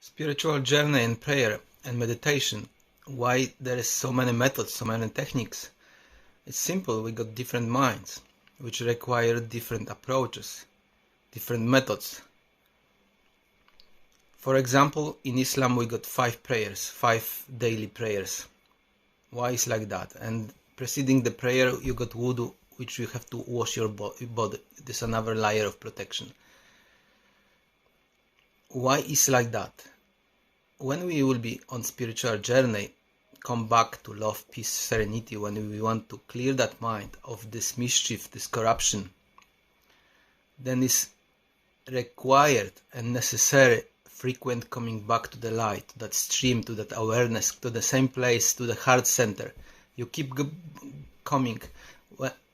Spiritual journey and prayer and meditation. Why there is so many methods, so many techniques? It's simple. We got different minds, which require different approaches, different methods. For example, in Islam we got 5 prayers, 5 daily prayers. Why is like that? And preceding the prayer you got wudu, which you have to wash your body. This is another layer of protection. Why is like that? When we will be on spiritual journey, come back to love, peace, serenity, when we want to clear that mind of this mischief, this corruption, then is required and necessary frequent coming back to the light, to that stream, to that awareness, to the same place, to the heart center. You keep coming.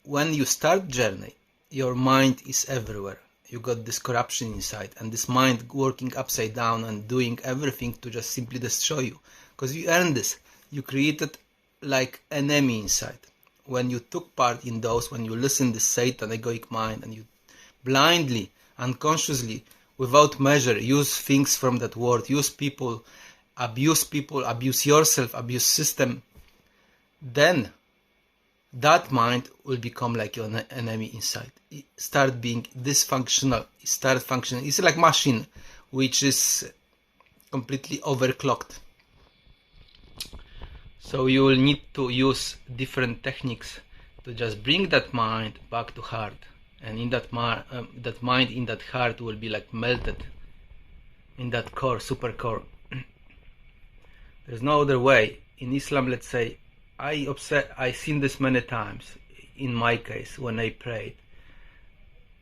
When you start journey, your mind is everywhere. You got this corruption inside, and this mind working upside down and doing everything to just simply destroy you. Because you earned this. You created like enemy inside. When you took part in those, when you listen to Satan, egoic mind, and you blindly, unconsciously, without measure, use things from that world, use people, abuse yourself, abuse system, then that mind will become like your enemy inside. It start being dysfunctional. It start functioning. It's like machine which is completely overclocked. So you will need to use different techniques to just bring that mind back to heart. And in that mind in that heart will be like melted in that core, super core. There's no other way. In Islam, let's say, I've seen this many times. In my case, when I prayed,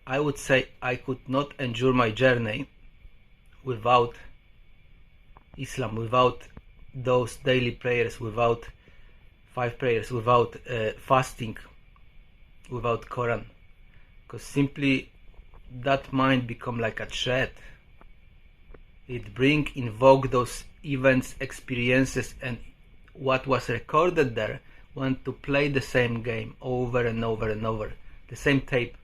I would say I could not endure my journey without Islam, without those daily prayers, without 5 prayers, without fasting, without Quran. Because simply that mind become like a threat. It invoke those events, experiences, and what was recorded there, want to play the same game over and over and over, the same tape.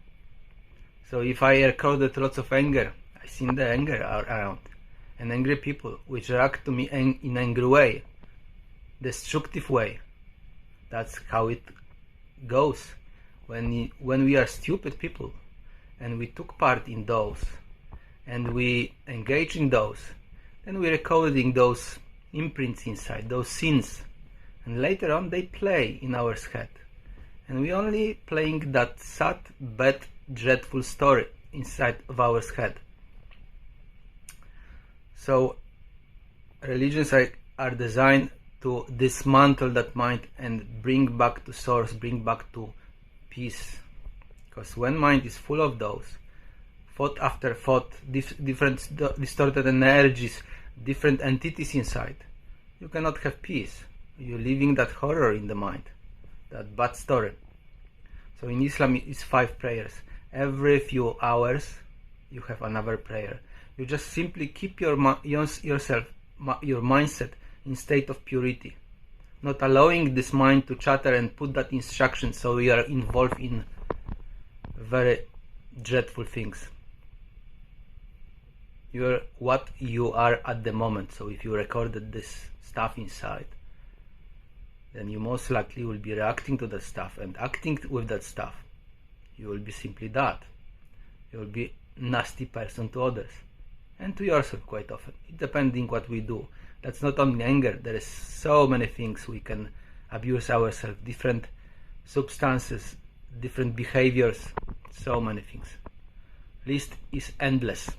So if I recorded lots of anger, I seen the anger around, and angry people which react to me in angry way, destructive way. That's how it goes. When we are stupid people, and we took part in those, and we engage in those, then we're recording those imprints inside, those sins, and later on they play in our head, and we only playing that sad, bad, dreadful story inside of our head. So religions are designed to dismantle that mind and bring back to source, bring back to peace. Because when mind is full of those, thought after thought, different distorted energies, different entities inside, you cannot have peace. You're living that horror in the mind, that bad story. So in Islam it's 5 prayers. Every few hours you have another prayer. You just simply keep your mindset in state of purity, not allowing this mind to chatter and put that instruction, so you are involved in very dreadful things. You're what you are at the moment. So if you recorded this stuff inside, then you most likely will be reacting to that stuff and acting with that stuff. You will be simply that. You will be nasty person to others and to yourself quite often, depending what we do. That's not only anger. There is so many things we can abuse ourselves, different substances, different behaviors, so many things. List is endless.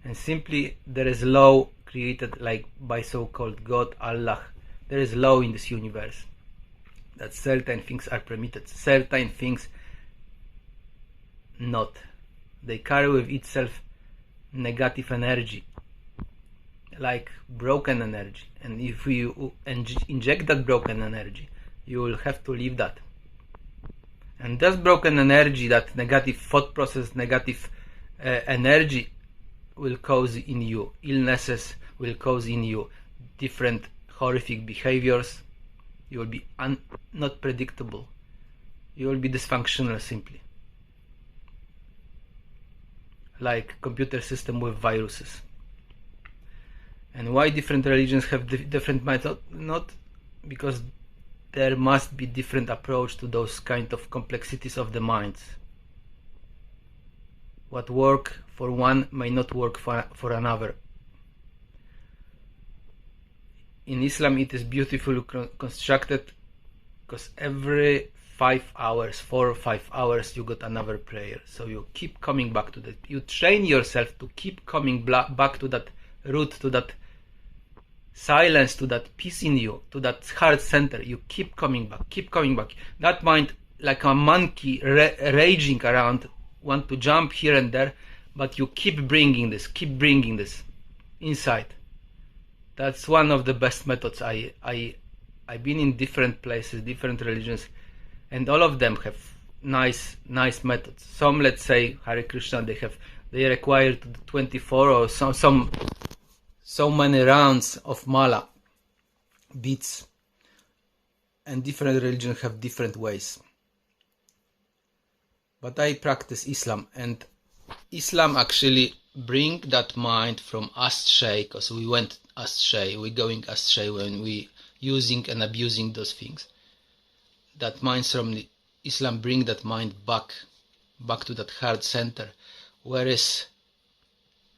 And simply there is law created like by so-called God, Allah. There is law in this universe that certain things are permitted, certain things not. They carry with itself negative energy, like broken energy, and if you inject that broken energy, you will have to leave that. And this broken energy, that negative thought process, negative energy, will cause in you illnesses, will cause in you different horrific behaviors. You will be not predictable. You will be dysfunctional simply, like computer system with viruses. And why different religions have different methods? Not because there must be different approach to those kind of complexities of the minds. What work for one may not work for another. In Islam it is beautifully constructed, because every 5 hours, 4 or 5 hours, you got another prayer. So you keep coming back to that. You train yourself to keep coming back to that root, to that silence, to that peace in you, to that heart center. You keep coming back, keep coming back. That mind, like a monkey raging around, want to jump here and there, but you keep bringing this inside. That's one of the best methods. I've been in different places, different religions, and all of them have nice methods. Some, let's say Hare Krishna, they require 24 or so many rounds of mala beats, and different religions have different ways. But I practice Islam, and Islam actually bring that mind from astray, because we went astray, we're going astray when we using and abusing those things. That mind from the Islam bring that mind back to that heart center, where is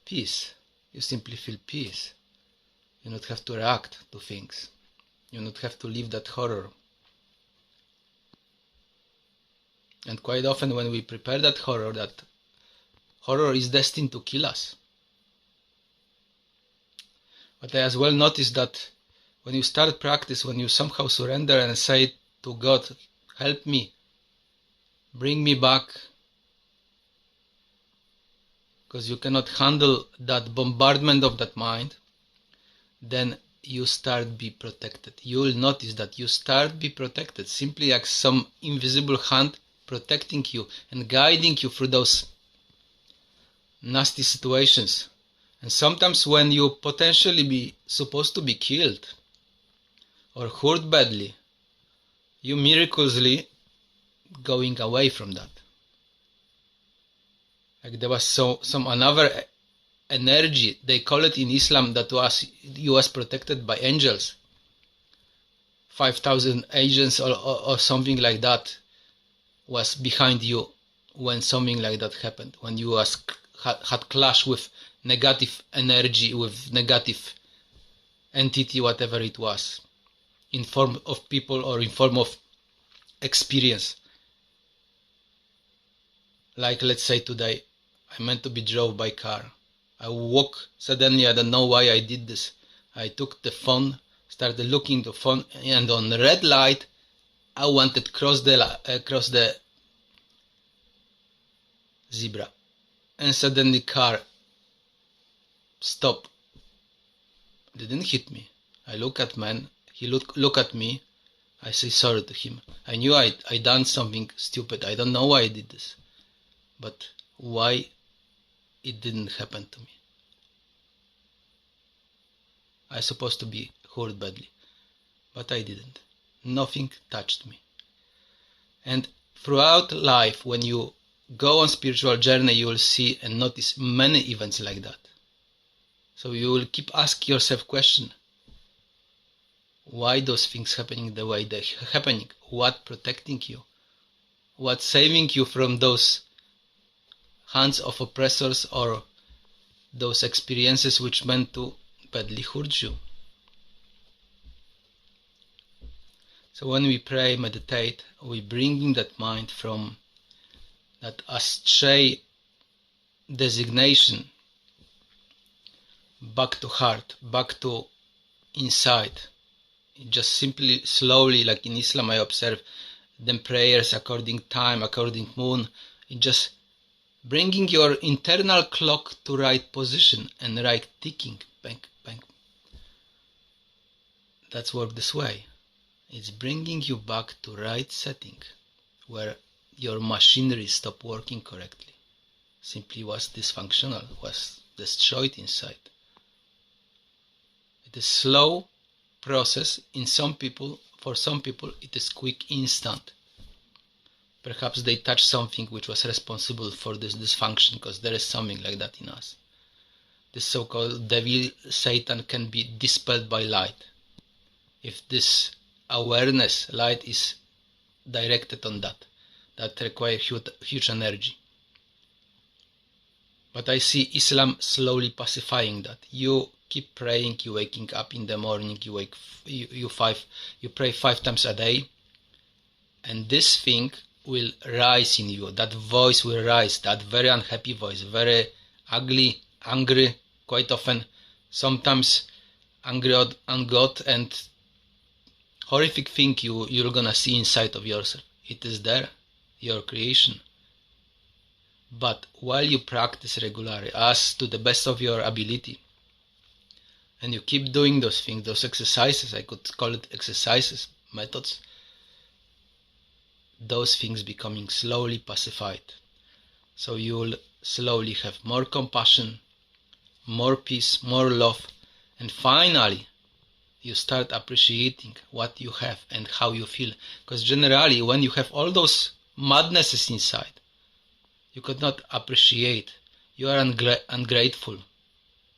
peace. You simply feel peace. You don't have to react to things. You don't have to live that horror. And quite often when we prepare that horror is destined to kill us. But I as well noticed that when you start practice, when you somehow surrender and say to God, help me, bring me back, because you cannot handle that bombardment of that mind, then you start be protected. You will notice that you start be protected, simply like some invisible hand protecting you and guiding you through those nasty situations. And sometimes when you potentially be supposed to be killed or hurt badly, you miraculously going away from that. Like there was some another energy, they call it in Islam, that you was protected by angels. 5,000 agents or something like that was behind you when something like that happened, when you had clash with negative energy, with negative entity, whatever it was, in form of people or in form of experience. Like let's say today, I meant to be drove by car. I woke suddenly, I don't know why I did this. I took the phone, started looking the phone, and on the red light, I wanted to cross the zebra. And suddenly car stopped. Didn't hit me. I look at man, he look at me, I say sorry to him. I knew I done something stupid. I don't know why I did this. But why it didn't happen to me? I supposed to be hurt badly, but I didn't. Nothing touched me. And throughout life, when you go on spiritual journey, you will see and notice many events like that. So you will keep asking yourself question, why those things happening the way they're happening? What protecting you? What saving you from those hands of oppressors or those experiences which meant to badly hurt you? So when we pray, meditate, we bringing that mind from that astray designation back to heart, back to inside. Just simply, slowly, like in Islam I observe them prayers according time, according moon, just bringing your internal clock to right position and right ticking, bang, bang. That's work this way. It's bringing you back to right setting, where your machinery stopped working correctly. Simply was dysfunctional, was destroyed inside. It is slow process in some people. For some people it is quick, instant. Perhaps they touch something which was responsible for this dysfunction, because there is something like that in us. this so-called devil, Satan, can be dispelled by light. If this awareness, light, is directed on that requires huge energy. But I see Islam slowly pacifying that. You keep praying, you waking up in the morning, you pray 5 times a day, and this thing will rise in you. That voice will rise, that very unhappy voice, very ugly, angry, quite often, sometimes angry on God, and horrific thing you're gonna see inside of yourself. It is there, your creation. But while you practice regularly, as to the best of your ability, and you keep doing those things, those exercises, I could call it exercises, methods, those things becoming slowly pacified. So you'll slowly have more compassion, more peace, more love, and finally you start appreciating what you have and how you feel. Because generally, when you have all those madnesses inside, you could not appreciate. You are ungrateful.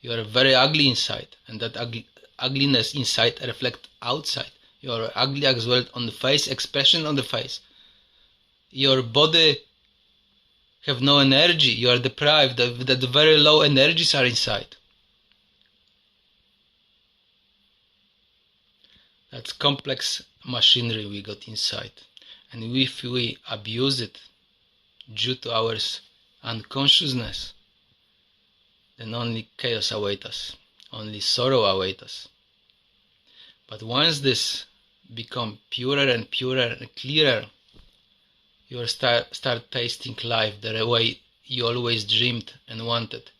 You are very ugly inside, and that ugliness inside reflects outside. You are ugly as well on the face, expression on the face. Your body have no energy. You are deprived. That very low energies are inside. That's complex machinery we got inside, and if we abuse it due to our unconsciousness, then only chaos awaits us, only sorrow awaits us. But once this becomes purer and purer and clearer, you will start tasting life the way you always dreamed and wanted,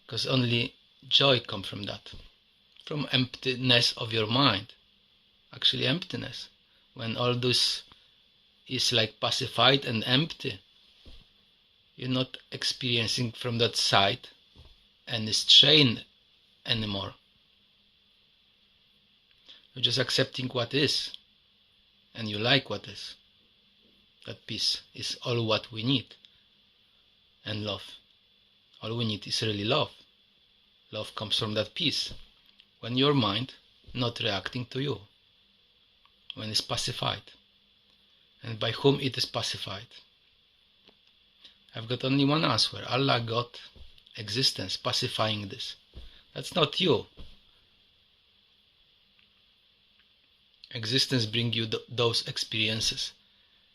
because only joy comes from that, from emptiness of your mind. Actually emptiness, when all this is like pacified and empty, you're not experiencing from that side any strain anymore. You're just accepting what is, and you like what is. That peace is all what we need, and love. All we need is really love. Love comes from that peace, when your mind not reacting to you, when it's pacified. And by whom it is pacified? I've got only one answer. Allah, God, existence, pacifying this. That's not you. Existence brings you those experiences.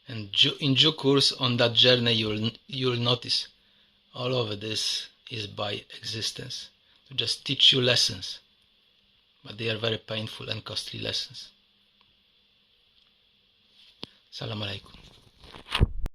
And in due course on that journey you'll notice all of this is by existence. To just teach you lessons. But they are very painful and costly lessons. Salam alaikum.